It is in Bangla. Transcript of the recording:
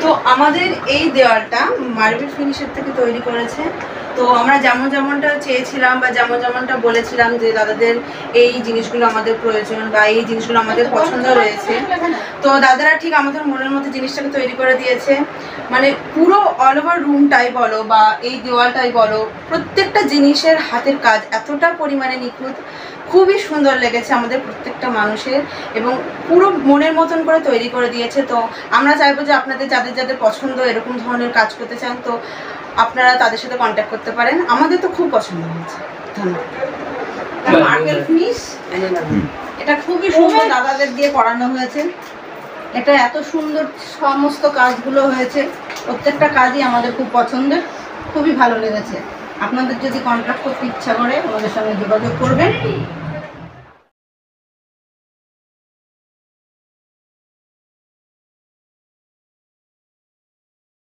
তো আমাদের এই দেওয়ালটা মার্বেল ফিনিশের থেকে তৈরি করেছে। তো আমরা যেমনটা চেয়েছিলাম বা যেমনটা বলেছিলাম যে দাদাদের এই জিনিসগুলো আমাদের প্রয়োজন বা এই জিনিসগুলো আমাদের পছন্দ রয়েছে, তো দাদারা ঠিক আমাদের মনের মতো জিনিসটাকে তৈরি করে দিয়েছে। মানে পুরো অল ওভার রুমটাই বলো বা এই দেওয়ালটাই বলো, প্রত্যেকটা জিনিসের হাতের কাজ এতটা পরিমাণে নিখুঁত, খুবই সুন্দর লেগেছে আমাদের প্রত্যেকটা মানুষের এবং পুরো মনের মতন করে তৈরি করে দিয়েছে। তো আমরা চাইবো যে আপনাদের যাদের পছন্দ এরকম ধরনের কাজ করতে চান, তো আপনারা তাদের সাথে কন্ট্যাক্ট করতে পারেন। আমাদের তো খুব পছন্দ হয়েছে। ধন্যবাদ। মার্বেল ফিনিশ এটা খুবই সুন্দর দাদাদের দিয়ে করানো হয়েছে। এটা এত সুন্দর সমস্ত কাজগুলো হয়েছে, প্রত্যেকটা কাজই আমাদের খুব পছন্দের, খুবই ভালো লেগেছে। আপনাদের যদি কন্ট্যাক্ট করতে ইচ্ছা করে আমাদের সঙ্গে যোগাযোগ করবেন।